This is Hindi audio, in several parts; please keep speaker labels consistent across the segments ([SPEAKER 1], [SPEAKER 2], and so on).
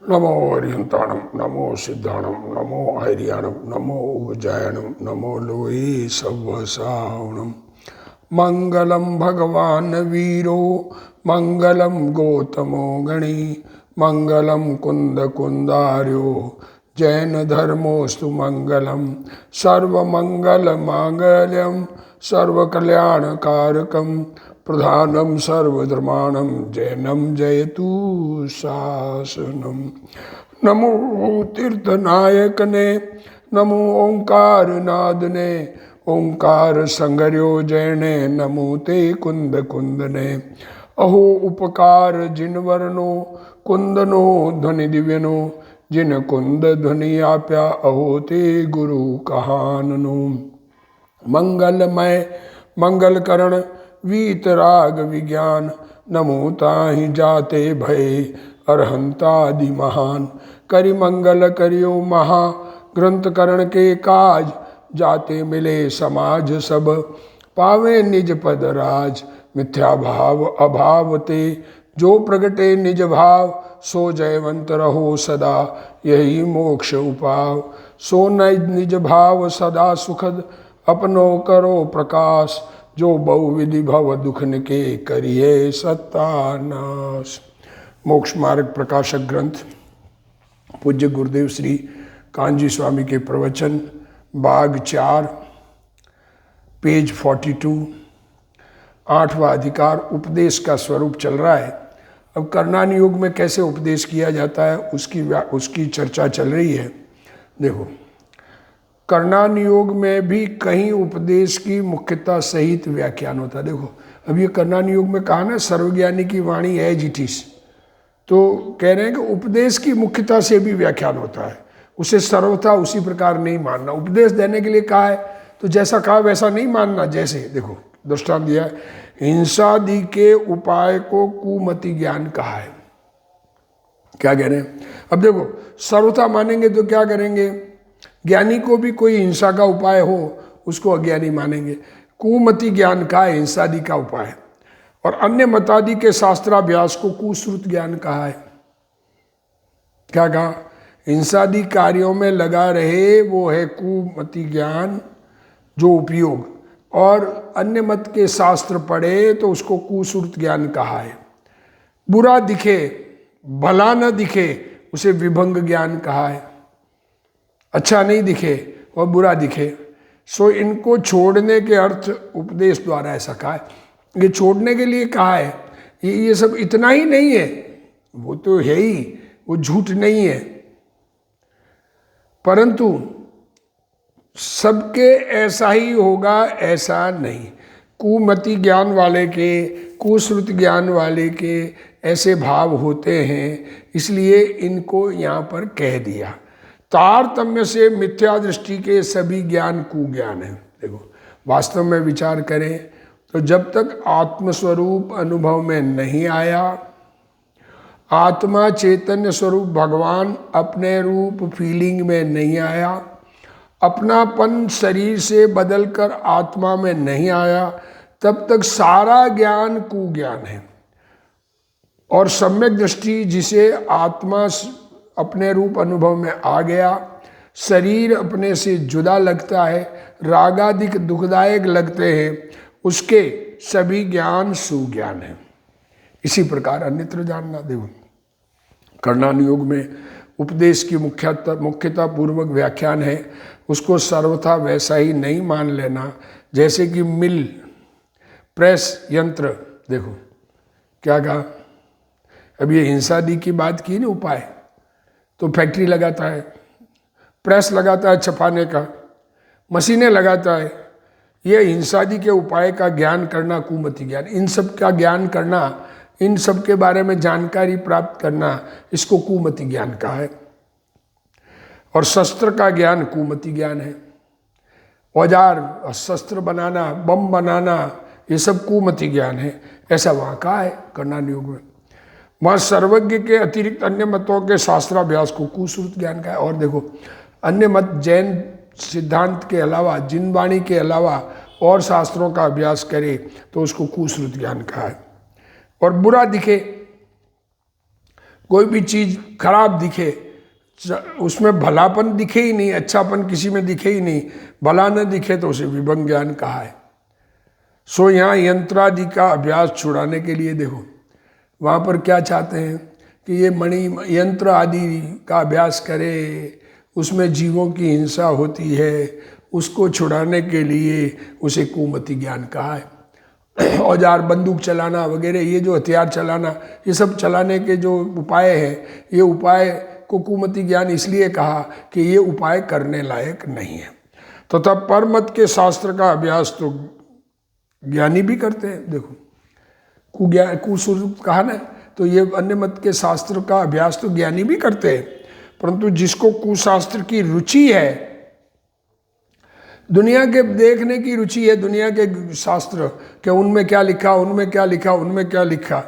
[SPEAKER 1] नमो हरिहंताणम, नमो सिद्धाणम, नमो आर्याणम, नमो उज्जयनम, नमो लोये सवसावणम। मंगलम भगवान वीरो, मंगलम गौतमो गणी, मंगलम कुंद कुंदार्यो, जैन धर्मोस्तु मंगलम। सर्वमंगल मांगल्यम, सर्वकल्याणकारकम, प्रधानम सर्वधर्माणम, जैनम जयतु शासनम। नमो तीर्थनायक ने, नमो ओंकार नाद ने, ओंकार संगर्यो जैने, नमो ते कुंद कुंद ने। अहो उपकार जिन वर्णो, कुंदनो ध्वनि दिव्यनो, जिन कुंद ध्वनि आप्या, अहो ते गुरु कहाननो। मंगलमय मंगल करण, वीतराग विज्ञान, नमो ताहि जाते भय, अरहंतादि महान। करि मंगल करियो महा, ग्रंथ करण के काज, जाते मिले समाज सब, पावे निज पद राज। मिथ्या भाव अभाव ते, जो प्रगटे निज भाव, सो जयवंत रहो सदा, यही मोक्ष उपाव। सो निज भाव सदा सुखद, अपनो करो प्रकाश, जो बहुविधि भव दुखन के, करिए सत्यानाश। मोक्ष मार्ग प्रकाशक ग्रंथ पूज्य गुरुदेव श्री कांजी स्वामी के प्रवचन, बाग 4, पेज 42, 8वां अधिकार, उपदेश का स्वरूप चल रहा है। अब कर्णान योग में कैसे उपदेश किया जाता है उसकी चर्चा चल रही है। देखो, कर्णान योग में भी कहीं उपदेश की मुख्यता सहित व्याख्यान होता है। देखो, अब ये कर्णान योग में कहा ना, सर्वज्ञानी की वाणी एज इट इज, तो कह रहे हैं कि उपदेश की मुख्यता से भी व्याख्यान होता है, उसे सर्वथा उसी प्रकार नहीं मानना। उपदेश देने के लिए कहा है तो जैसा कहा वैसा नहीं मानना। जैसे देखो दृष्टांत दिया है, हिंसादि के उपाय को कुमति ज्ञान कहा है। क्या कह रहे हैं? अब देखो, सर्वथा मानेंगे तो क्या करेंगे? ज्ञानी को भी कोई हिंसा का उपाय हो उसको अज्ञानी मानेंगे। कुमति ज्ञान का हिंसादि का उपाय, और अन्य मतादि के शास्त्राभ्यास को कुश्रुत ज्ञान कहा है। क्या कहा? हिंसादि कार्यों में लगा रहे वो है कुमति ज्ञान, जो उपयोग, और अन्य मत के शास्त्र पढ़े तो उसको कुश्रुत ज्ञान कहा है। बुरा दिखे भला न दिखे उसे विभंग ज्ञान कहा है। अच्छा नहीं दिखे और बुरा दिखे, सो इनको छोड़ने के अर्थ उपदेश द्वारा ऐसा कहा है। ये छोड़ने के लिए कहा है, ये सब इतना ही नहीं है, वो तो है ही, वो झूठ नहीं है, परंतु सबके ऐसा ही होगा ऐसा नहीं। कुमति ज्ञान वाले के, कुश्रुत ज्ञान वाले के ऐसे भाव होते हैं, इसलिए इनको यहाँ पर कह दिया। तारतम्य से मिथ्या दृष्टि के सभी ज्ञान कुज्ञान है। देखो, वास्तव में विचार करें तो जब तक आत्मस्वरूप अनुभव में नहीं आया, आत्मा चैतन्य स्वरूप भगवान अपने रूप फीलिंग में नहीं आया, अपनापन शरीर से बदलकर आत्मा में नहीं आया, तब तक सारा ज्ञान कुज्ञान है। और सम्यक दृष्टि जिसे आत्मा अपने रूप अनुभव में आ गया, शरीर अपने से जुदा लगता है, रागादिक दुखदायक लगते हैं, उसके सभी ज्ञान सुज्ञान है। इसी प्रकार अन्यत्र जानना। देखो, कर्णान योग में उपदेश की मुख्यता पूर्वक व्याख्यान है, उसको सर्वथा वैसा ही नहीं मान लेना। जैसे कि मिल, प्रेस यंत्र, देखो क्या कहा, अब ये हिंसादि की बात की ना, उपाय तो फैक्ट्री लगाता है, प्रेस लगाता है छपाने का, मशीनें लगाता है। ये हिंसादि के उपाय का ज्ञान करना कुमति ज्ञान, इन सब का ज्ञान करना, इन सब के बारे में जानकारी प्राप्त करना, इसको कुमति ज्ञान कहा है। और शस्त्र का ज्ञान कुमति ज्ञान है। औजार, शस्त्र बनाना, बम बनाना, ये सब कुमति ज्ञान है। ऐसा वहाँ कहा है कर्णान योग में। वहाँ सर्वज्ञ के अतिरिक्त अन्य मतों के शास्त्राभ्यास को कुश्रुत ज्ञान का है। और देखो, अन्य मत जैन सिद्धांत के अलावा, जिनवाणी के अलावा और शास्त्रों का अभ्यास करे तो उसको कुश्रुत ज्ञान कहा है। और बुरा दिखे कोई भी चीज़ खराब दिखे, उसमें भलापन दिखे ही नहीं, अच्छापन किसी में दिखे ही नहीं, भला न दिखे तो उसे विभंग ज्ञान कहा है। सो यहाँ यंत्रादि का अभ्यास छुड़ाने के लिए देखो वहाँ पर क्या चाहते हैं कि ये मणि यंत्र आदि का अभ्यास करे, उसमें जीवों की हिंसा होती है, उसको छुड़ाने के लिए उसे कुमति ज्ञान कहा है। औजार, बंदूक चलाना वगैरह, ये जो हथियार चलाना, ये सब चलाने के जो उपाय हैं, ये उपाय को कुमति ज्ञान इसलिए कहा कि ये उपाय करने लायक नहीं है। तथा परमत के शास्त्र का अभ्यास तो ज्ञानी भी करते हैं। देखो कुस्वरूप कहा ना, तो ये अन्य मत के शास्त्र का अभ्यास तो ज्ञानी भी करते हैं, परंतु जिसको कुशास्त्र की रुचि है, दुनिया के देखने की रुचि है, दुनिया के शास्त्र कि उनमें क्या लिखा, उनमें क्या लिखा, उनमें क्या लिखा,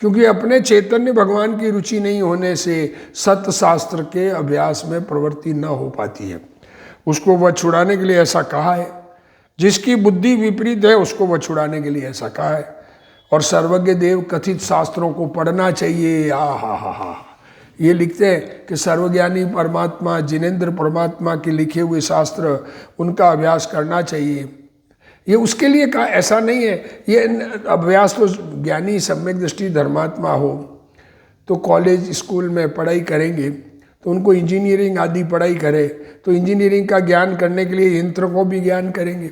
[SPEAKER 1] क्योंकि अपने चैतन्य भगवान की रुचि नहीं होने से सत्य शास्त्र के अभ्यास में प्रवृत्ति न हो पाती है। उसको वह छुड़ाने के लिए ऐसा कहा है। जिसकी बुद्धि विपरीत है उसको वह छुड़ाने के लिए ऐसा कहा है। और सर्वज्ञ देव कथित शास्त्रों को पढ़ना चाहिए। हा, ये लिखते हैं कि सर्वज्ञानी परमात्मा, जिनेंद्र परमात्मा के लिखे हुए शास्त्र, उनका अभ्यास करना चाहिए। ये उसके लिए कहा, ऐसा नहीं है। ये अभ्यास तो ज्ञानी सम्यक दृष्टि धर्मात्मा हो तो कॉलेज स्कूल में पढ़ाई करेंगे, तो उनको इंजीनियरिंग आदि पढ़ाई करे तो इंजीनियरिंग का ज्ञान करने के लिए यंत्रों को भी ज्ञान करेंगे,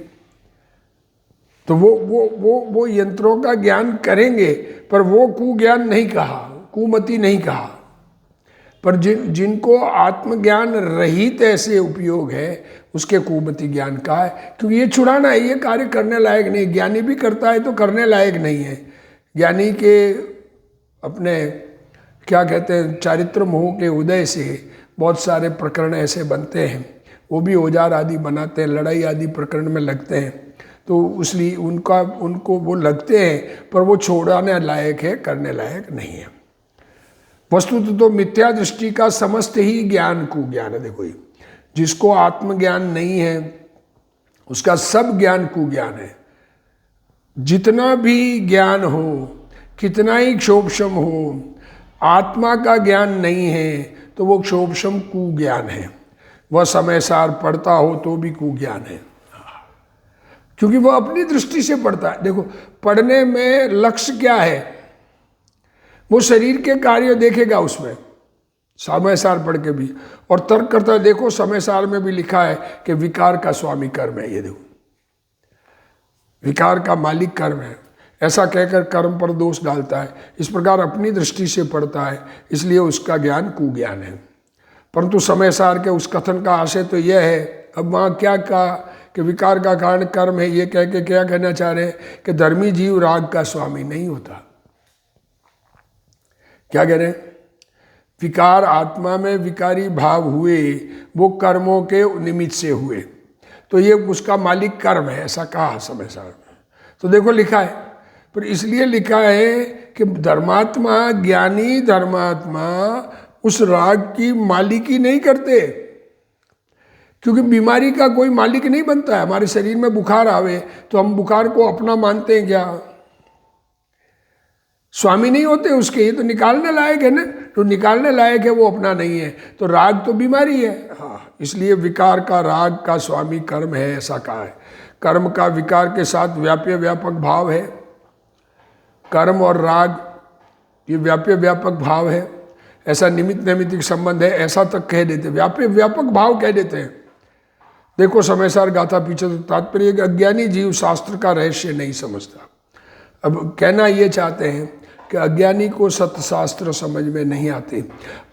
[SPEAKER 1] तो वो यंत्रों का ज्ञान करेंगे, पर वो कुज्ञान नहीं कहा, कुमति नहीं कहा। पर जिनको आत्मज्ञान रहित ऐसे उपयोग है उसके कुमति ज्ञान का है, क्योंकि ये छुड़ाना है, ये कार्य करने लायक नहीं। ज्ञानी भी करता है तो करने लायक नहीं है। ज्ञानी के अपने क्या कहते हैं चारित्र मोह के उदय से बहुत सारे प्रकरण ऐसे बनते हैं, वो भी औजार आदि बनाते हैं, लड़ाई आदि प्रकरण में लगते हैं, तो इसलिए उनको वो लगते हैं, पर वो छोड़ाने लायक है, करने लायक नहीं है। वस्तुतः तो मिथ्या दृष्टि का समस्त ही ज्ञान कुज्ञान है। देखो ये जिसको आत्मज्ञान नहीं है उसका सब ज्ञान कुज्ञान है। जितना भी ज्ञान हो, कितना ही क्षोभशम हो, आत्मा का ज्ञान नहीं है तो वो क्षोभशम कुज्ञान है। वह समय सार पढ़ता हो तो भी कुज्ञान है, क्योंकि वह अपनी दृष्टि से पढ़ता है। देखो पढ़ने में लक्ष्य क्या है, वो शरीर के कार्य देखेगा उसमें, समय सार पढ़ के भी, और तर्क करता है। देखो समय सार में भी लिखा है कि विकार का स्वामी कर्म है, ये देखो विकार का मालिक कर्म है, ऐसा कहकर कर्म पर दोष डालता है। इस प्रकार अपनी दृष्टि से पढ़ता है, इसलिए उसका ज्ञान कुज्ञान है। परंतु समय सार के उस कथन का आशय तो यह है, अब वहाँ क्या कहा कि विकार का कारण कर्म है, ये कह के क्या कहना चाह रहे हैं कि धर्मी जीव राग का स्वामी नहीं होता। क्या कह रहे हैं, विकार आत्मा में विकारी भाव हुए, वो कर्मों के निमित्त से हुए, तो ये उसका मालिक कर्म है, ऐसा कहा समय सार में। तो देखो लिखा है, पर इसलिए लिखा है कि धर्मात्मा, ज्ञानी धर्मात्मा उस राग की मालिकी नहीं करते, क्योंकि बीमारी का कोई मालिक नहीं बनता है। हमारे शरीर में बुखार आवे तो हम बुखार को अपना मानते हैं क्या, स्वामी नहीं होते उसके, ये तो निकालने लायक है ना, तो निकालने लायक है वो अपना नहीं है। तो राग तो बीमारी है, हाँ, इसलिए विकार का राग का स्वामी कर्म है, ऐसा कहा है। कर्म का विकार के साथ व्याप्य व्यापक भाव है, कर्म और राग ये व्याप्य व्यापक भाव है, ऐसा निमित्त नैमित्तिक संबंध है, ऐसा तक कह देते, व्याप्य व्यापक भाव कह देते हैं। देखो समय सार गाथा पीछे, तो तात्पर्य कि अज्ञानी जीव शास्त्र का रहस्य नहीं समझता। अब कहना ये चाहते हैं कि अज्ञानी को सत्य शास्त्र समझ में नहीं आते।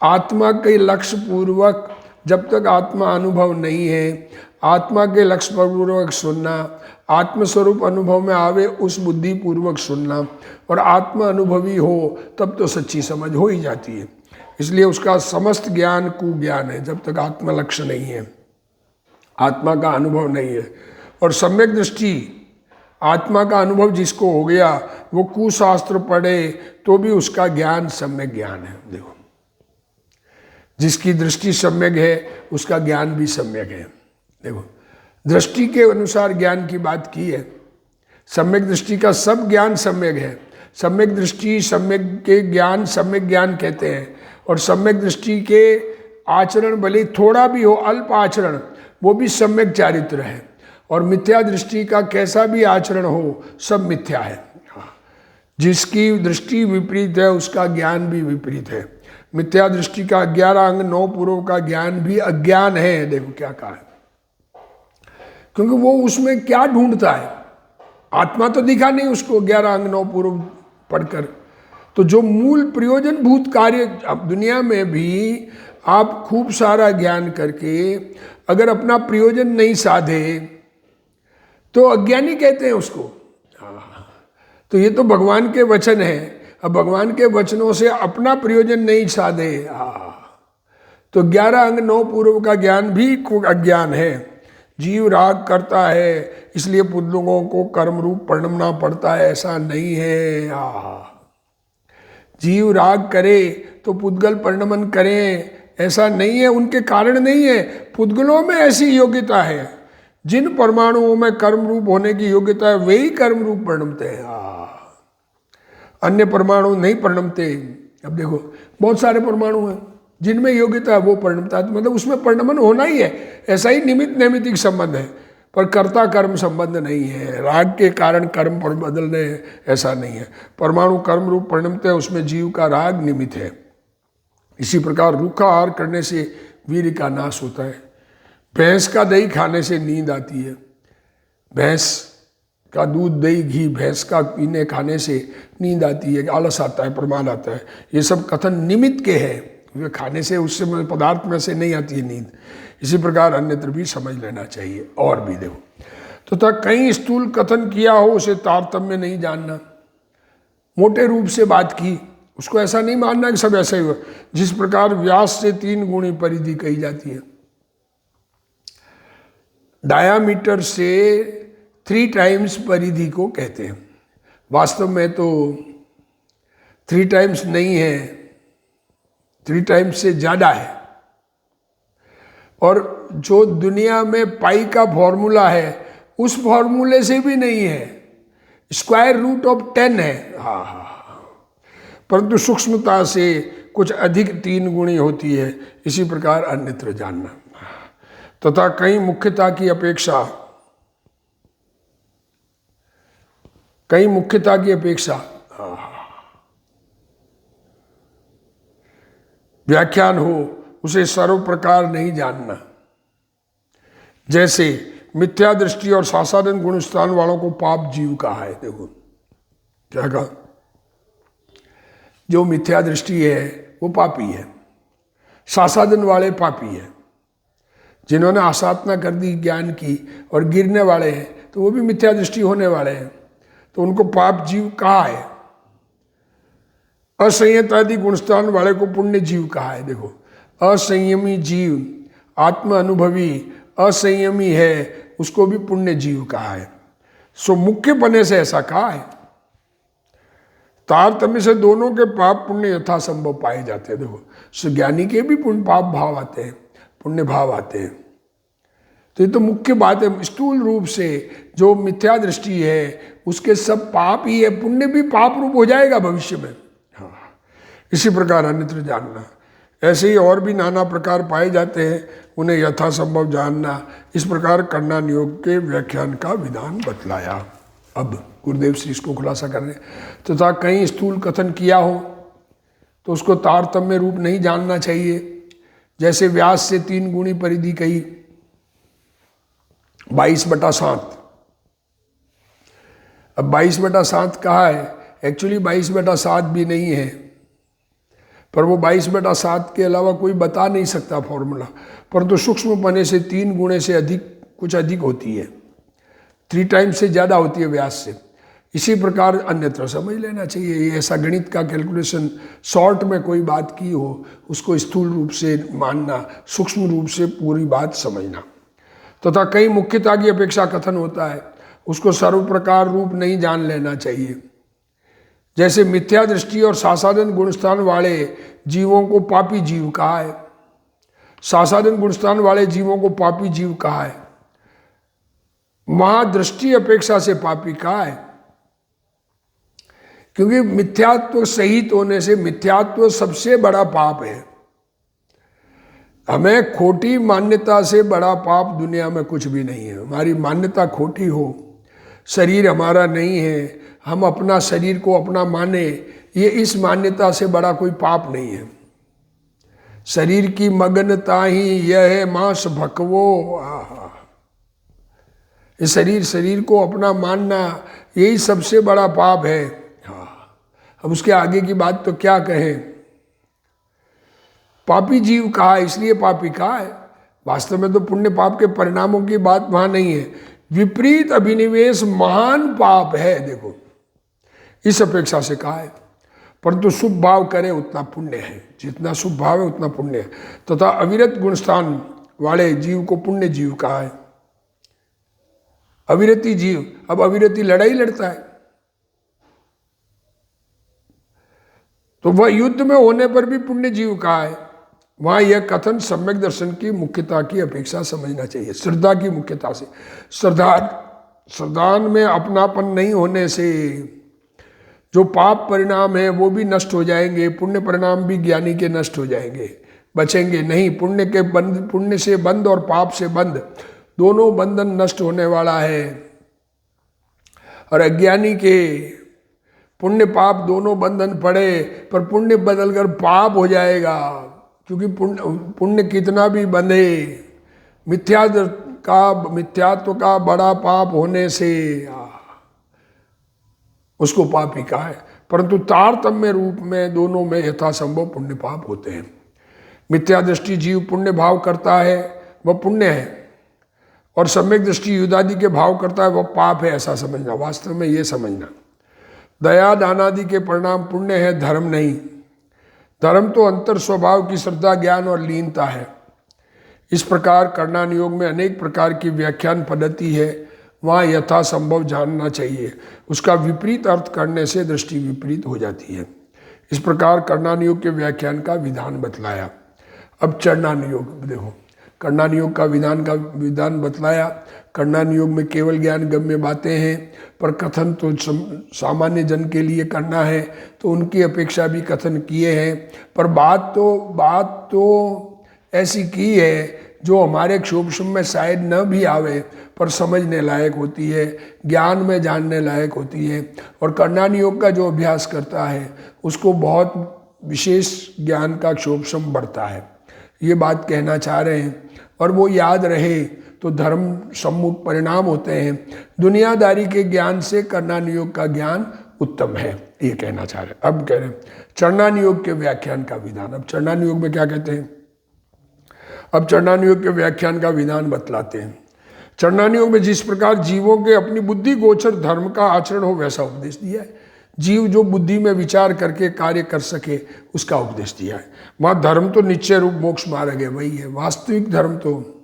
[SPEAKER 1] आत्मा के लक्ष्य पूर्वक, जब तक आत्मा अनुभव नहीं है, आत्मा के लक्ष्य पूर्वक सुनना, आत्मस्वरूप अनुभव में आवे उस बुद्धि पूर्वक सुनना, और आत्मा अनुभवी हो तब तो सच्ची समझ हो ही जाती है। इसलिए उसका समस्त ज्ञान कुज्ञान है, जब तक आत्मा लक्ष्य नहीं है, आत्मा का अनुभव नहीं है। और सम्यक दृष्टि, आत्मा का अनुभव जिसको हो गया, वो कुशास्त्र पढ़े तो भी उसका ज्ञान सम्यक ज्ञान है। देखो जिसकी दृष्टि सम्यक है उसका ज्ञान भी सम्यक है। देखो दृष्टि के अनुसार ज्ञान की बात की है, सम्यक दृष्टि का सब ज्ञान सम्यक है, सम्यक दृष्टि, सम्यक के ज्ञान, सम्यक ज्ञान कहते हैं। और सम्यक दृष्टि के आचरण भले थोड़ा भी हो, अल्प आचरण, वो भी सम्यक चारित्र है। और मिथ्या दृष्टि का कैसा भी आचरण हो, सब मिथ्या है। जिसकी दृष्टि विपरीत है उसका ज्ञान भी विपरीत है। मिथ्या दृष्टि का 11 अंग 9 पूर्व का ज्ञान भी अज्ञान है। देखो क्या कहा है, क्योंकि वो उसमें क्या ढूंढता है, आत्मा तो दिखा नहीं उसको 11 अंग 9 पूर्व पढ़कर। तो जो मूल प्रयोजनभूत कार्य, अब दुनिया में भी आप खूब सारा ज्ञान करके अगर अपना प्रयोजन नहीं साधे तो अज्ञानी कहते हैं उसको। तो ये तो भगवान के वचन है। अब भगवान के वचनों से अपना प्रयोजन नहीं साधे तो 11 अंग 9 पूर्व का ज्ञान भी अज्ञान है। जीव राग करता है इसलिए पुद्गलों को कर्म रूप परिणमना पड़ता है, ऐसा नहीं है। जीव राग करे तो पुद्गल परिणमन करें, ऐसा नहीं है, उनके कारण नहीं है। पुद्गलों में ऐसी योग्यता है, जिन परमाणुओं में कर्म रूप होने की योग्यता है वे ही कर्म रूप परिणमते हैं। अन्य परमाणु नहीं परिणमते। अब देखो बहुत सारे परमाणु हैं जिनमें योग्यता है वो परिणमता है, मतलब उसमें परिणमन होना ही है। ऐसा ही निमित्त नैमित्तिक संबंध है, पर कर्ता कर्म संबंध नहीं है। राग के कारण कर्म पर बदलने, ऐसा नहीं है। परमाणु कर्म रूप परिणमते हैं, उसमें जीव का राग निमित्त है। इसी प्रकार रूखा आहार करने से वीर्य का नाश होता है। भैंस का दही खाने से नींद आती है। भैंस का दूध, दही, घी, भैंस का पीने खाने से नींद आती है, आलस आता है, प्रमाद आता है। ये सब कथन निमित्त के हैं, वे खाने से, उससे पदार्थ में से नहीं आती है नींद। इसी प्रकार अन्यत्र भी समझ लेना चाहिए। और भी देखो तो कहीं स्थूल कथन किया हो उसे तारतम्य नहीं जानना। मोटे रूप से बात की, उसको ऐसा नहीं मानना कि सब ऐसा ही हुआ। जिस प्रकार व्यास से 3 गुणी परिधि कही जाती है, डायामीटर से 3 टाइम्स परिधि को कहते हैं। वास्तव में तो 3 टाइम्स नहीं है, 3 टाइम्स से ज़्यादा है। और जो दुनिया में पाई का फॉर्मूला है उस फॉर्मूले से भी नहीं है, स्क्वायर रूट ऑफ 10 है। परंतु सूक्ष्मता से कुछ अधिक 3 गुणी होती है। इसी प्रकार अन्यत्र जानना तथा कहीं मुख्यता की अपेक्षा, कहीं मुख्यता की अपेक्षा व्याख्यान हो उसे सर्व प्रकार नहीं जानना। जैसे मिथ्या दृष्टि और सासादन गुण स्थान वालों को पाप जीव कहा है। देखो क्या कहा, जो मिथ्या दृष्टि है वो पापी है, सासादन वाले पापी है। जिन्होंने आसाधना कर दी ज्ञान की और गिरने वाले हैं तो वो भी मिथ्या दृष्टि होने वाले हैं, तो उनको पाप जीव कहा है। असंयतादि गुणस्थान वाले को पुण्य जीव कहा है। देखो असंयमी जीव, आत्म अनुभवी असंयमी है, उसको भी पुण्य जीव कहा है। सो मुख्य पने से ऐसा कहा है। तारतम्य से दोनों के पाप पुण्य यथासंभव पाए जाते हैं। देखो सो ज्ञानी के भी पुण्य पाप भाव आते हैं, पुण्य भाव आते हैं। तो ये तो मुख्य बात है। स्थूल रूप से जो मिथ्या दृष्टि है उसके सब पाप ही है, पुण्य भी पाप रूप हो जाएगा भविष्य में। इसी प्रकार अन्यत्र जानना। ऐसे ही और भी नाना प्रकार पाए जाते हैं, उन्हें यथासंभव जानना। इस प्रकार करना नियोग के व्याख्यान का विधान बतलाया। अब गुरुदेव श्री इसको खुलासा कर रहे हैं। तथा कहीं स्थूल कथन किया हो तो उसको तारतम्य रूप नहीं जानना चाहिए। जैसे व्यास से 3 गुणी परिधि कही 22/7। अब 22/7 कहा है, एक्चुअली 22/7 भी नहीं है, पर वो 22/7 के अलावा कोई बता नहीं सकता फॉर्मूला। परंतु सूक्ष्म पने से 3 गुणे से अधिक, कुछ अधिक होती है, 3 टाइम्स से ज़्यादा होती है व्यास से। इसी प्रकार अन्यत्र समझ लेना चाहिए। ये ऐसा गणित का कैलकुलेशन शॉर्ट में कोई बात की हो उसको स्थूल रूप से मानना, सूक्ष्म रूप से पूरी बात समझना। तथा कई मुख्यता की अपेक्षा कथन होता है, उसको सर्व प्रकार रूप नहीं जान लेना चाहिए। जैसे मिथ्या दृष्टि और सासादन गुणस्थान वाले जीवों को पापी जीव कहा है। सासादन गुणस्थान वाले जीवों को पापी जीव कहा है। महादृष्टि अपेक्षा से पापी कहा है। क्योंकि मिथ्यात्व सहित होने से, मिथ्यात्व सबसे बड़ा पाप है। हमें खोटी मान्यता से बड़ा पाप दुनिया में कुछ भी नहीं है। हमारी मान्यता खोटी हो, शरीर हमारा नहीं है, हम अपना शरीर को अपना माने, ये इस मान्यता से बड़ा कोई पाप नहीं है। शरीर की मगनता ही यह है मांस भकवो, ये शरीर को अपना मानना, यही सबसे बड़ा पाप है। हाँ, अब उसके आगे की बात तो क्या कहें। पापी जीव कहा, इसलिए पापी कहा है। वास्तव में तो पुण्य पाप के परिणामों की बात वहां नहीं है। विपरीत अभिनिवेश महान पाप है, देखो इस अपेक्षा से कहा है। परंतु शुभ भाव करे उतना पुण्य है, जितना शुभ भाव है उतना पुण्य है। तथा अविरत गुणस्थान वाले जीव को पुण्य जीव कहा है। अविरति जीव, अब अविरति लड़ाई लड़ता है तो वह युद्ध में होने पर भी पुण्य जीव कहा है। वहां यह कथन सम्यक दर्शन की मुख्यता की अपेक्षा समझना चाहिए, श्रद्धा की मुख्यता से। श्रद्धान में अपनापन नहीं होने से जो पाप परिणाम है वो भी नष्ट हो जाएंगे, पुण्य परिणाम भी ज्ञानी के नष्ट हो जाएंगे, बचेंगे नहीं। पुण्य से बंध और पाप से बंध, दोनों बंधन नष्ट होने वाला है। और अज्ञानी के पुण्य पाप दोनों बंधन पड़े, पर पुण्य बदलकर पाप हो जाएगा। क्योंकि पुण्य कितना भी बंधे, मिथ्यात्व का बड़ा पाप होने से उसको पाप ही कहा है। परंतु तारतम्य रूप में दोनों में यथासंभव पुण्य पाप होते हैं। मिथ्या दृष्टि जीव पुण्य भाव करता है वह पुण्य है, और सम्यक दृष्टि युदादि के भाव करता है वह पाप है, ऐसा समझना। वास्तव में ये समझना, दया दानादि के परिणाम पुण्य है, धर्म नहीं। धर्म तो अंतर स्वभाव की श्रद्धा, ज्ञान और लीनता है। इस प्रकार करणान योग में अनेक प्रकार की व्याख्यान पद्धति है, वहाँ यथासंभव जानना चाहिए। उसका विपरीत अर्थ करने से दृष्टि विपरीत हो जाती है। इस प्रकार करणान योग के व्याख्यान का विधान बतलाया। अब चरणान योग देखो, करणान योग का विधान बतलाया। करणान योग में केवल ज्ञान गम्य बातें हैं, पर कथन तो सामान्य जन के लिए करना है, तो उनकी अपेक्षा भी कथन किए हैं। पर बात तो ऐसी की है जो हमारे क्षोभ में शायद न भी आवे, पर समझने लायक होती है, ज्ञान में जानने लायक होती है। और करणान योग का जो अभ्यास करता है उसको बहुत विशेष ज्ञान का क्षोभ बढ़ता है, ये बात कहना चाह रहे हैं। और वो याद रहे तो धर्म सम्मुख परिणाम होते हैं। दुनियादारी के ज्ञान से करणान योग का ज्ञान उत्तम है, ये कहना चाह रहे हैं। अब कह रहे हैं चरणान योग के व्याख्यान का विधान। अब चरणान योग में क्या कहते हैं, अब चरणान योग के व्याख्यान का विधान बतलाते हैं। चरणान योग में जिस प्रकार जीवों के अपनी बुद्धि गोचर धर्म का आचरण हो वैसा उपदेश दिया है। जीव जो बुद्धि में विचार करके कार्य कर सके उसका उपदेश दिया है। वहाँ धर्म तो निश्चय रूप मोक्ष मार्ग है, वही है वास्तविक धर्म। तो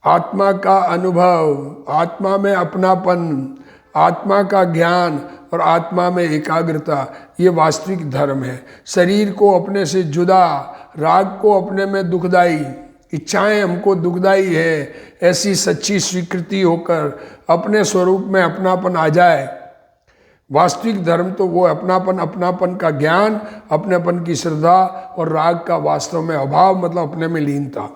[SPEAKER 1] आत्मा का अनुभव, आत्मा में अपनापन, आत्मा का ज्ञान और आत्मा में एकाग्रता, ये वास्तविक धर्म है। शरीर को अपने से जुदा, राग को अपने में दुखदाई, इच्छाएं हमको दुखदाई है, ऐसी सच्ची स्वीकृति होकर अपने स्वरूप में अपनापन आ जाए। वास्तविक धर्म तो वो अपनापन का ज्ञान, अपनेपन की श्रद्धा और राग का वास्तव में अभाव, मतलब अपने में लीनता,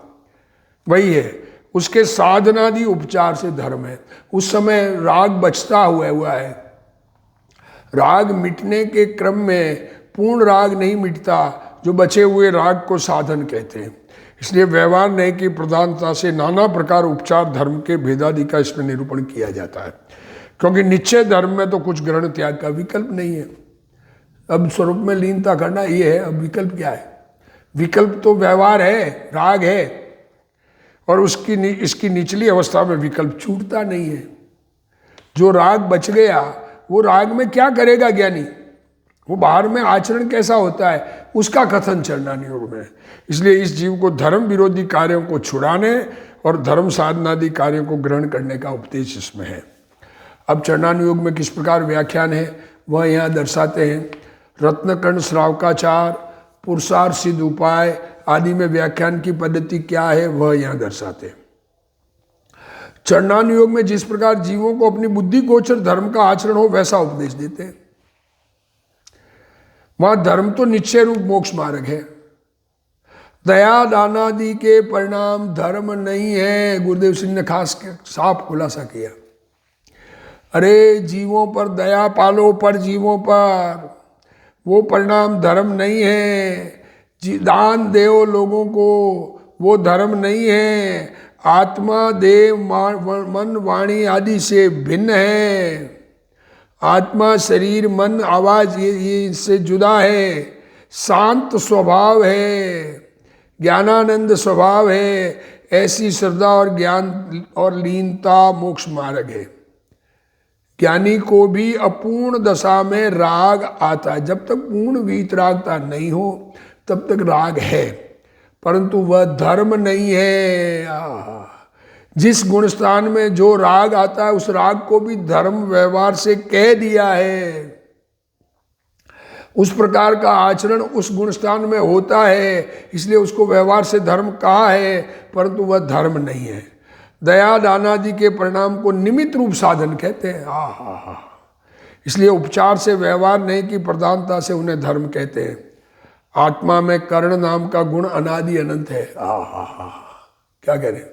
[SPEAKER 1] वही है। उसके साधनादि उपचार से धर्म है। उस समय राग बचता हुआ है। राग मिटने के क्रम में पूर्ण राग नहीं मिटता, जो बचे हुए राग को साधन कहते हैं। इसलिए व्यवहार नहीं की प्रधानता से नाना प्रकार उपचार धर्म के भेदादि का इसमें निरूपण किया जाता है। क्योंकि निश्चय धर्म में तो कुछ ग्रहण त्याग का विकल्प नहीं है। अब स्वरूप में लीनता करना ये है, अब विकल्प क्या है? विकल्प तो व्यवहार है, राग है, और इसकी निचली अवस्था में विकल्प छूटता नहीं है। जो राग बच गया वो राग में क्या करेगा ज्ञानी, वो बाहर में आचरण कैसा होता है उसका कथन चरणान योग में। इसलिए इस जीव को धर्म विरोधी कार्यों को छुड़ाने और धर्म साधनादि कार्यों को ग्रहण करने का उपदेश इसमें है। अब चरणान योग में किस प्रकार व्याख्यान है वह यहाँ दर्शाते हैं। रत्नकर्ण श्रावकाचार, पुरुषार्थ सिद्ध उपाय आदि में व्याख्यान की पद्धति क्या है वह यहाँ दर्शाते हैं। चरणान योग में जिस प्रकार जीवों को अपनी बुद्धि गोचर धर्म का आचरण हो वैसा उपदेश देते हैं। वहां धर्म तो निश्चय रूप मोक्ष मार्ग है। दया दानादि के परिणाम धर्म नहीं है। गुरुदेव सिंह ने खास साफ खुलासा किया। अरे जीवों पर दया पालो, पर जीवों पर, वो परिणाम धर्म नहीं है। दान देओ लोगों को, वो धर्म नहीं है। आत्मा देव मन वाणी आदि से भिन्न है। आत्मा शरीर मन आवाज ये इससे जुदा है। शांत स्वभाव है, ज्ञानानंद स्वभाव है। ऐसी श्रद्धा और ज्ञान और लीनता मोक्ष मार्ग है। ज्ञानी को भी अपूर्ण दशा में राग आता है। जब तक पूर्ण वीतरागता नहीं हो तब तक राग है, परंतु वह धर्म नहीं है। जिस गुण स्थान में जो राग आता है उस राग को भी धर्म व्यवहार से कह दिया है। उस प्रकार का आचरण उस गुण स्थान में होता है, इसलिए उसको व्यवहार से धर्म कहा है, परंतु वह धर्म नहीं है। दया दानादि के परिणाम को निमित्त रूप साधन कहते हैं। इसलिए उपचार से व्यवहार नहीं की प्रधानता से उन्हें धर्म कहते हैं। आत्मा में कर्ण नाम का गुण अनादि अनंत है। क्या कह रहे हैं?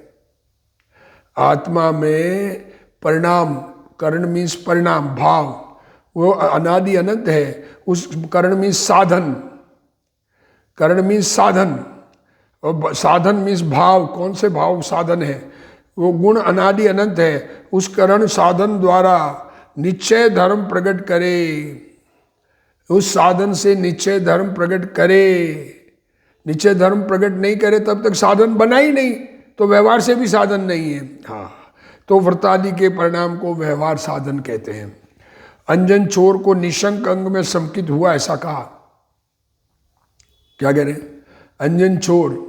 [SPEAKER 1] आत्मा में परिणाम, कर्ण मीन्स परिणाम भाव, वो अनादि अनंत है। उस कर्ण मीन्स साधन, कर्ण मीन्स साधन, और साधन मीन्स भाव। कौन से भाव साधन है? वो गुण अनादि अनंत है। उस कर्ण साधन द्वारा निश्चय धर्म प्रकट करे, उस साधन से निश्चय धर्म प्रकट करे। निश्चय धर्म प्रकट नहीं करे तब तक साधन बना ही नहीं, तो व्यवहार से भी साधन नहीं है। तो व्रतादि के परिणाम को व्यवहार साधन कहते हैं। अंजन चोर को निशंक अंग में संकित हुआ ऐसा कहा। क्या कह रहे हैं? अंजन चोर,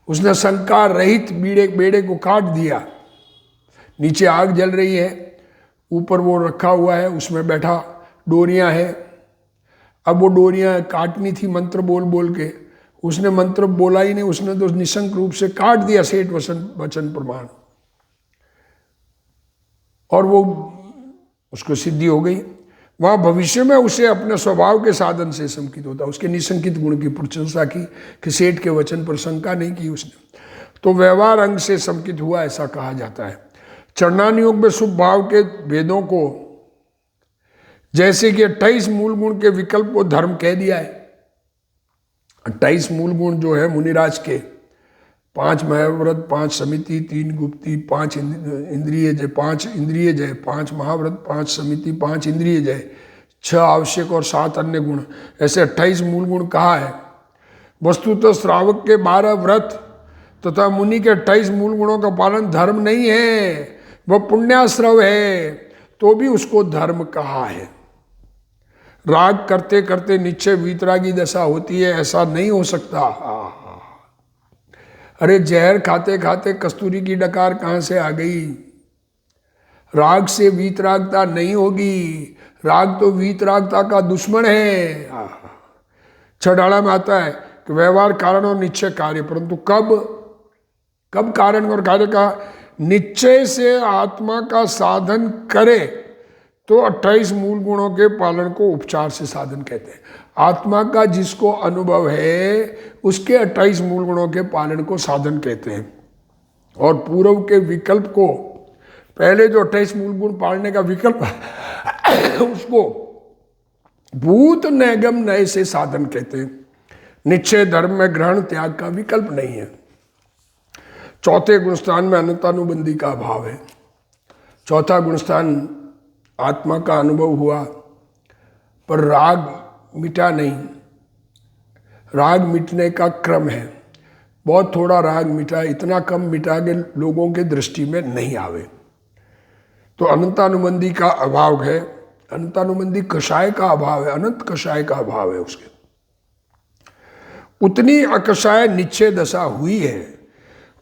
[SPEAKER 1] उसने शंका रहित बेड़े को काट दिया। नीचे आग जल रही है, ऊपर वो रखा हुआ है, उसमें बैठा, डोरियां हैं। अब वो डोरियां काटनी थी मंत्र बोल बोल के, उसने मंत्र बोला ही नहीं, उसने तो निशंक रूप से काट दिया सेठ वचन प्रमाण, और वो उसको सिद्धि हो गई। वहाँ भविष्य में उसे अपने स्वभाव के साधन से संकित होता, उसके निशंकित गुण की प्रशंसा की कि सेठ के वचन पर शंका नहीं की उसने, तो व्यवहार अंग से संकित हुआ ऐसा कहा जाता है। चरणान योग में शुभ भाव के भेदों को, जैसे कि 28 मूल गुण के विकल्प को धर्म कह दिया है। 28 मूल गुण जो है मुनिराज के, 5 महाव्रत, 5 समिति, 3 गुप्ती, 5 इंद्रिय जय, 5 इंद्रिय जय, 5 महाव्रत, 5 समिति, 5 इंद्रिय जय, 6 आवश्यक और 7 अन्य गुण, ऐसे 28 मूल गुण कहा है। वस्तुतः श्रावक के 12 व्रत तथा मुनि के 28 मूल गुणों का पालन धर्म नहीं है, वह पुण्याश्रव है, तो भी उसको धर्म कहा है। राग करते करते निश्चय वीतरागी दशा होती है, ऐसा नहीं हो सकता। अरे जहर खाते खाते कस्तूरी की डकार कहाँ से आ गई? राग से वीतरागता नहीं होगी, राग तो वीतरागता का दुश्मन है। छठाड़ा में आता है कि व्यवहार कारण और निश्चय कार्य, परंतु कब कारण और कार्य का निश्चय से आत्मा का साधन करे तो 28 मूल गुणों के पालन को उपचार से साधन कहते हैं। आत्मा का जिसको अनुभव है उसके 28 मूल गुणों के पालन को साधन कहते हैं। और पूर्व के विकल्प को, पहले जो 28 मूल गुण पालने का विकल्प उसको भूत नैगम नए से साधन कहते हैं। निश्चय धर्म में ग्रहण त्याग का विकल्प नहीं है। चौथे गुणस्थान में अनंतानुबंधी का अभाव है। चौथा गुणस्थान आत्मा का अनुभव हुआ पर राग मिटा नहीं, राग मिटने का क्रम है। बहुत थोड़ा राग मिटा, इतना कम मिटा के लोगों के दृष्टि में नहीं आवे, तो अनंतानुबंधी का अभाव है। अनंतानुबंधी कषाय का अभाव है, अनंत कषाय का अभाव है उसके। उतनी अकषाय निश्चय दशा हुई है,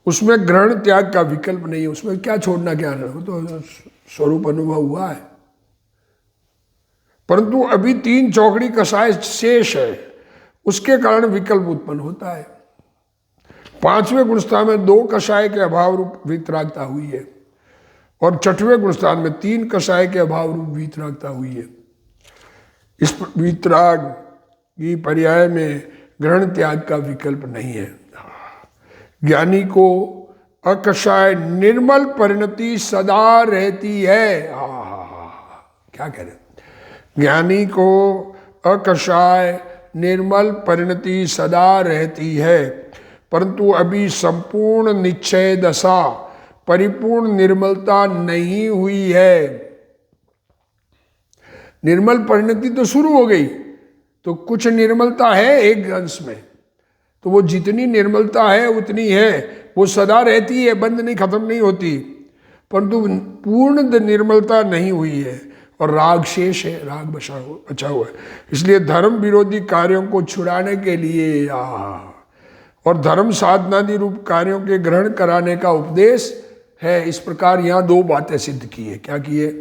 [SPEAKER 1] उसमें ग्रहण त्याग का विकल्प नहीं है। उसमें क्या छोड़ना क्या नहीं, वो तो स्वरूप अनुभव हुआ है। परंतु अभी 3 चौकड़ी कषाय शेष है, उसके कारण विकल्प उत्पन्न होता है। 5वें गुणस्थान में 2 कषाय के अभाव रूप वीतरागता हुई है, और 6वें गुणस्थान में 3 कषाय के अभाव रूप वीतरागता हुई है। इस वीतराग की पर्याय में ग्रहण त्याग का विकल्प नहीं है। ज्ञानी को अकषाय निर्मल परिणति सदा रहती है। क्या कह रहे, ज्ञानी को अकषाय निर्मल परिणति सदा रहती है, परंतु अभी संपूर्ण निश्चय दशा परिपूर्ण निर्मलता नहीं हुई है। निर्मल परिणति तो शुरू हो गई, तो कुछ निर्मलता है एक अंश में, तो वो जितनी निर्मलता है उतनी है, वो सदा रहती है, बंद नहीं, खत्म नहीं होती, परंतु पूर्ण निर्मलता नहीं हुई है और राग शेष है, राग बचा हुआ है। इसलिए धर्म विरोधी कार्यों को छुड़ाने के लिए और धर्म साधनादि रूप कार्यों के ग्रहण कराने का उपदेश है। इस प्रकार यहाँ दो बातें सिद्ध की है। क्या की है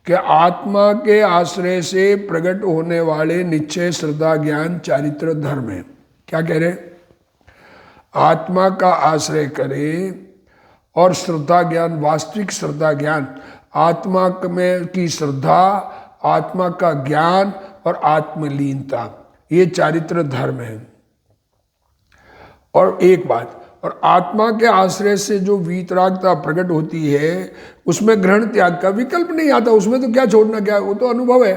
[SPEAKER 1] कि आत्मा के आश्रय से प्रकट होने वाले निश्चय, श्रद्धा, ज्ञान, चारित्र, धर्म है। क्या कह रहे, आत्मा का आश्रय करें और श्रद्धा ज्ञान, वास्तविक श्रद्धा ज्ञान, आत्मा में की श्रद्धा, आत्मा का ज्ञान और आत्मलीनता, ये चारित्र धर्म है। और एक बात, और आत्मा के आश्रय से जो वीतरागता प्रकट होती है उसमें ग्रहण त्याग का विकल्प नहीं आता। उसमें तो क्या छोड़ना, क्या, वो तो अनुभव है।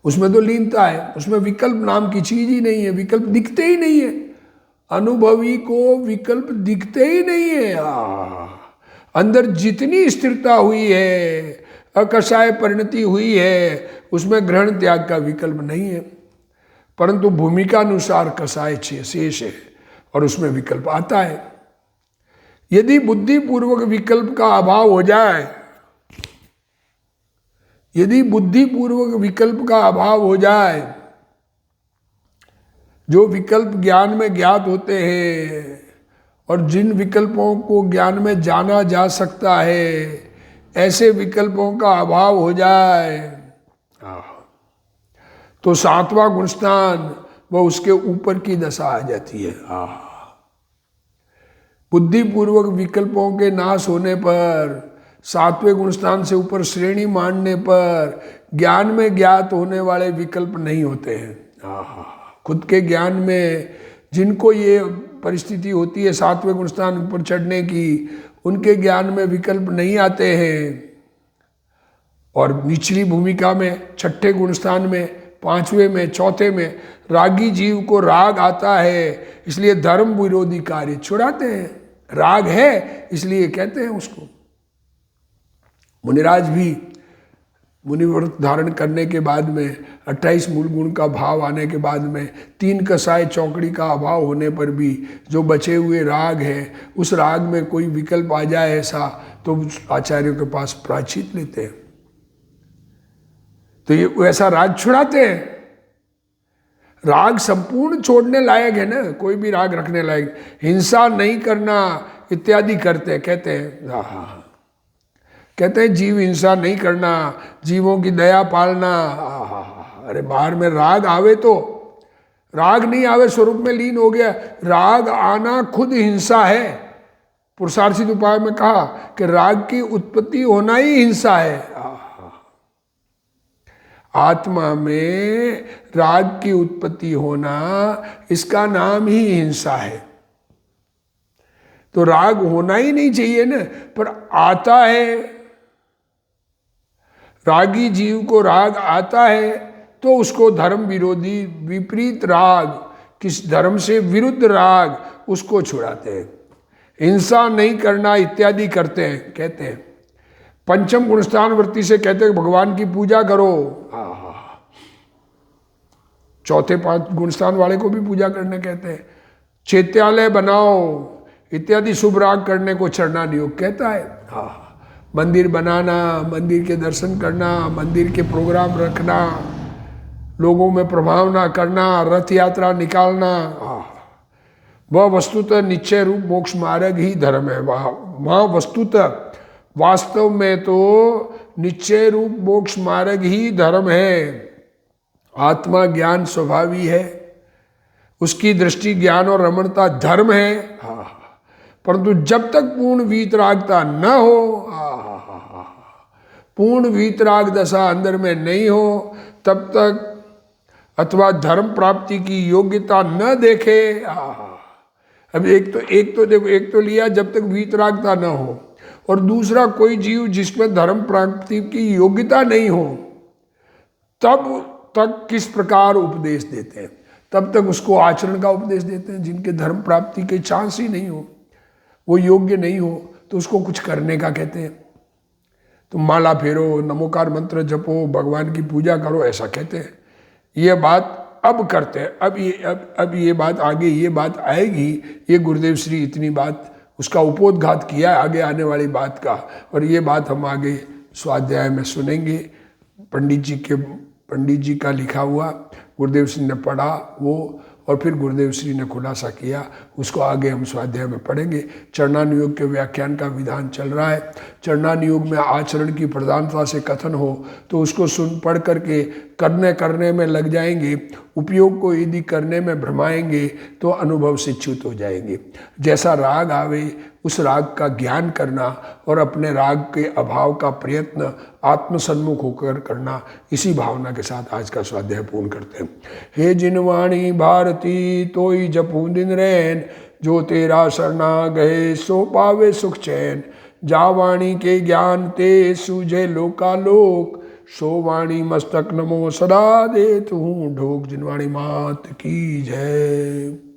[SPEAKER 1] उसमें तो लीनता है, उसमें विकल्प नाम की चीज ही नहीं है, विकल्प दिखते ही नहीं है। अनुभवी को विकल्प दिखते ही नहीं है। अंदर जितनी स्थिरता हुई है, अकषाय परिणति हुई है, उसमें ग्रहण त्याग का विकल्प नहीं है, परंतु भूमिका अनुसार कषाय शेष है और उसमें विकल्प आता है। यदि बुद्धिपूर्वक विकल्प का अभाव हो जाए, यदि बुद्धिपूर्वक विकल्प का अभाव हो जाए, जो विकल्प ज्ञान में ज्ञात होते हैं और जिन विकल्पों को ज्ञान में जाना जा सकता है, ऐसे विकल्पों का अभाव हो जाए तो सातवां गुणस्थान वह उसके ऊपर की दशा आ जाती है। बुद्धिपूर्वक विकल्पों के नाश होने पर, सातवें गुणस्थान से ऊपर श्रेणी मानने पर, ज्ञान में ज्ञात होने वाले विकल्प नहीं होते हैं। खुद के ज्ञान में जिनको ये परिस्थिति होती है सातवें गुणस्थान ऊपर चढ़ने की, उनके ज्ञान में विकल्प नहीं आते हैं। और निचली भूमिका में, छठे गुणस्थान में, पांचवें में, चौथे में रागी जीव को राग आता है, इसलिए धर्म विरोधी कार्य छुड़ाते हैं। राग है इसलिए कहते हैं उसको। मुनिराज भी मुनिव्रत धारण करने के बाद में, 28 मूल गुण का भाव आने के बाद में, 3 कषाय चौकड़ी का अभाव होने पर भी जो बचे हुए राग है, उस राग में कोई विकल्प आ जाए ऐसा, तो आचार्यों के पास प्रायश्चित लेते हैं, तो ये वैसा राग छुड़ाते हैं। राग संपूर्ण छोड़ने लायक है ना, कोई भी राग रखने लायक, हिंसा नहीं करना इत्यादि करते हैं, कहते हैं। कहते हैं जीव हिंसा नहीं करना, जीवों की दया पालना। अरे बाहर में राग आवे तो, राग नहीं आवे स्वरूप में लीन हो गया, राग आना खुद हिंसा है। पुरुषार्थित उपाय में कहा कि राग की उत्पत्ति होना ही हिंसा है। आत्मा में राग की उत्पत्ति होना, इसका नाम ही हिंसा है। तो राग होना ही नहीं चाहिए ना, पर आता है। रागी जीव को राग आता है तो उसको धर्म विरोधी विपरीत राग, किस धर्म से विरुद्ध राग, उसको छुड़ाते हैं। हिंसा नहीं करना इत्यादि करते हैं, कहते हैं। पंचम गुणस्थान वृत्ति से कहते हैं भगवान की पूजा करो। चौथे 5 गुणस्थान वाले को भी पूजा करने कहते हैं। चैत्यालय बनाओ इत्यादि शुभ राग करने को चरणा योग कहता है। मंदिर बनाना, मंदिर के दर्शन करना, मंदिर के प्रोग्राम रखना, लोगों में प्रभावना करना, रथ यात्रा निकालना, वह वस्तुतः निश्चय रूप मोक्ष मार्ग ही धर्म है। वहाँ वस्तुतः वास्तव में तो निश्चय रूप मोक्ष मार्ग ही धर्म है। आत्मा ज्ञान स्वभावी है, उसकी दृष्टि ज्ञान और रमणता धर्म है, परंतु जब तक पूर्ण वीतरागता न हो, पूर्ण वीतराग दशा अंदर में नहीं हो, तब तक अथवा धर्म प्राप्ति की योग्यता न देखे। अब एक तो देखो, एक तो लिया जब तक वीतरागता न हो, और दूसरा कोई जीव जिसमें धर्म प्राप्ति की योग्यता नहीं हो तब तक किस प्रकार उपदेश देते हैं, तब तक उसको आचरण का उपदेश देते हैं। जिनके धर्म प्राप्ति के चांस ही नहीं हो, वो योग्य नहीं हो, तो उसको कुछ करने का कहते हैं। तो माला फेरो, नमोकार मंत्र जपो, भगवान की पूजा करो, ऐसा कहते हैं। ये बात अब करते हैं, अब ये बात आगे, ये बात आएगी। ये गुरुदेव श्री इतनी बात उसका उपोद्घात किया आगे आने वाली बात का, और ये बात हम आगे स्वाध्याय में सुनेंगे। पंडित जी का लिखा हुआ गुरुदेव श्री ने पढ़ा वो, और फिर गुरुदेव श्री ने खुलासा किया, उसको आगे हम स्वाध्याय में पढ़ेंगे। चरणानुयोग के व्याख्यान का विधान चल रहा है। चरणानुयोग में आचरण की प्रधानता से कथन हो तो उसको सुन पढ़ करके करने में लग जाएंगे। उपयोग को यदि करने में भ्रमाएंगे तो अनुभव से च्युत हो जाएंगे। जैसा राग आवे उस राग का ज्ञान करना और अपने राग के अभाव का प्रयत्न आत्मसन्मुख होकर करना, इसी भावना के साथ आज का स्वाध्याय पूर्ण करते हैं। हे जिनवाणी भारती तोई जपू दिन रैन, जो तेरा शरणा गए सो पावे सुख चैन। जा वाणी के ज्ञान ते सूझे लोकालोक, सो वाणी मस्तक नमो सदा दे तू ढोक। जिनवाणी मात की जय।